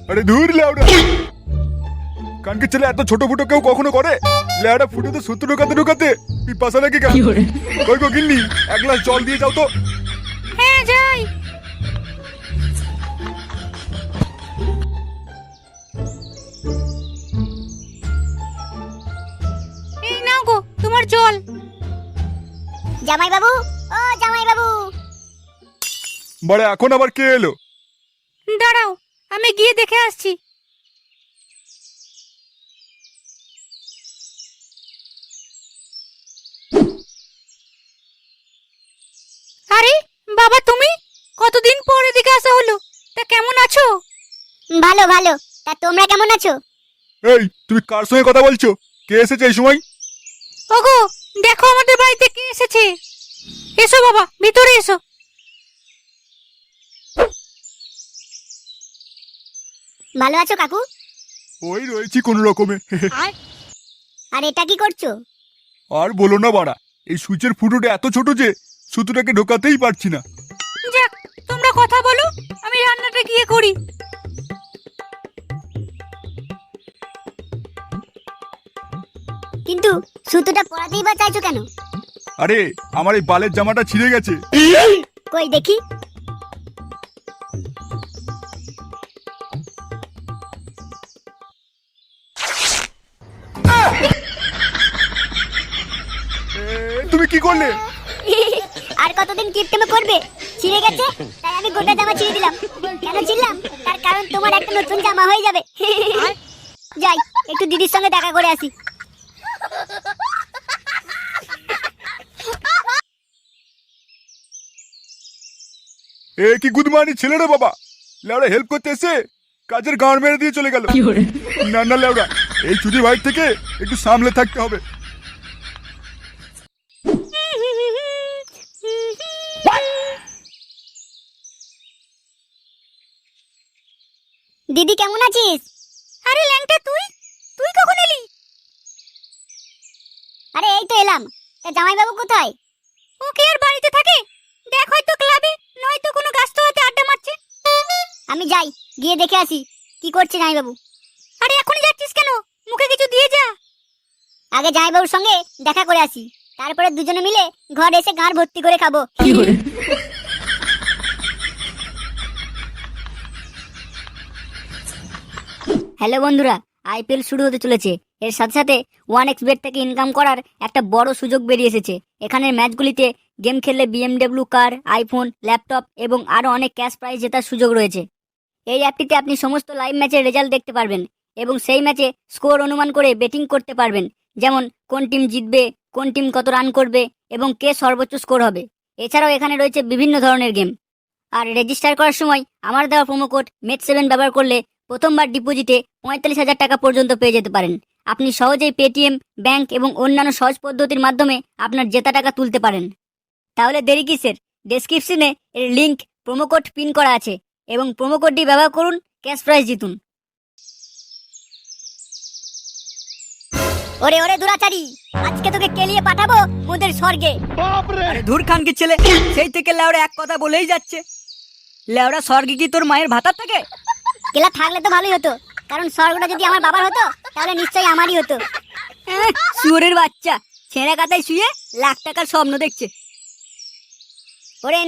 আরে ধুর লেওড়া, কানকে ছেলে এত ছোট ফুটো কেউ কখনো করে? লেওড়া ফুটো তো সূত্র ঢোকাতে ঢোকাতে পিপাসা নাকি কেন? কই গো গিন্নি, এক গ্লাস জল দিয়ে যাও তো। হ্যাঁ যাই। এই নাও গো তোমার জল। জামাই বাবু, ও জামাই বাবু। বড় এখন আবার কে এলো? দাঁড়াও, আমি গিয়ে দেখে আসছি। আরে বাবা, তুমি কতদিন পর এদিকে আসা হলো? তা কেমন আছো? ভালো ভালো, তা তোমরা কেমন আছো? এই তুমি কার সঙ্গে কথা বলছো? কে এসেছে এই সময়? ওগো দেখো আমাদের বাড়িতে কে এসেছে। এসো বাবা, ভিতরে এসো। ভালো আছো কাকু? ওই রয়েছি কোন রকমে। আর এটা কি করছো? আর বলো না বাড়া, এই সুইচের ফুটোটা এত ছোট যে সুতোটাকে ঢোকাতেই পারছি না। যাক, তোমরা কথা বলো, আমি রান্নাটা গিয়ে করি। কিন্তু সুতোটা পরাতেই বা চাইছো কেন? আরে আমার এই বালের জামাটা ছিঁড়ে গেছে। কই দেখি। তুমি কি করলে? আর কতদিন কিপটেমে করবে? ছিঁড়ে গেছে তাই আমি গোটা জামা ছিঁড়ে দিলাম। কেন ছিঁড়লাম? তার কারণ তোমার একটা নতুন জামা হয়ে যাবে। যাই, একটু দিদির সঙ্গে দেখা করে আসি। এ কি গুদমানি ছেলে রে বাবা, লেওড়া হেল্প করতে এসে কাজের গাঁড় মেরে দিয়ে চলে গেল। না না লেওড়া, এই চুরি ভাই থেকে একটু সামলে থাকতে হবে। দিদি কেমন আছিস? আরে ল্যাংটা, তুই তুই কখন এলি? আরে এই তো এলাম। তা জামাই বাবু কোথায়? ও কি আর বাড়িতে থাকে? দেখ হয়তো ক্লাবে, নয়তো কোনো গাছতলাতে আড্ডা মারছে। আমি যাই, গিয়ে দেখে আসি কি করছে জামাই বাবু। আরে এখনই যাচ্ছিস কেন? মুখে কিছু দিয়ে যা। আগে জামাই বাবুর সঙ্গে দেখা করে আসি, তারপরে দুজনে মিলে ঘরে এসে গাঁড় ভর্তি করে খাবো। হ্যালো বন্ধুরা, আইপিএল শুরু হতে চলেছে। এর সাথে সাথে 1xBet থেকে ইনকাম করার একটা বড় সুযোগ বেরিয়ে এসেছে। এখানের ম্যাচগুলিতে গেম খেললে BMW কার, আইফোন, ল্যাপটপ এবং আরও অনেক ক্যাশ প্রাইজ জেতার সুযোগ রয়েছে। এই অ্যাপটিতে আপনি সমস্ত লাইভ ম্যাচের রেজাল্ট দেখতে পারবেন এবং সেই ম্যাচে স্কোর অনুমান করে বেটিং করতে পারবেন, যেমন কোন টিম জিতবে, কোন টিম কত রান করবে এবং কে সর্বোচ্চ স্কোর হবে। এছাড়াও এখানে রয়েছে বিভিন্ন ধরনের গেম। আর রেজিস্টার করার সময় আমার দেওয়া প্রোমো কোড MET7 ব্যবহার করলে প্রথমবার ডিপোজিটে 45,000 টাকা পর্যন্ত পেয়ে যেতে পারেন। আপনি সহজেই পেটিএম, ব্যাংক এবং অন্যান্য সহজ পদ্ধতির মাধ্যমে আপনার জেতা টাকা তুলতে পারেন। তাহলে দেরি কিসের? ডেসক্রিপশনে এর লিংক, প্রোমো কোড পিন করা আছে এবং প্রোমো কোডটি ব্যবহার করুন, ক্যাশ প্রাইজ জিতুন। ওরে ওরে দুরাচারী, আজকে তোকে কেলিয়ে পাঠাবো মোদের স্বর্গে। আরে ধুর খানকে ছেলে, সেই থেকে লেওড়া এক কথা বলেই যাচ্ছে। লেওড়া স্বর্গে কি তোর মায়ের ভাতার থাকে? কেলা থাকলে তো ভালোই হতো, কারণ স্বর্গটা যদি আমার বাবার হতো তাহলে নিশ্চয়ই আমারই হতো। শুয়োরের বাচ্চা, ছেঁড়া কাতায় শুয়ে লাখ টাকার স্বপ্ন দেখছে। ওরে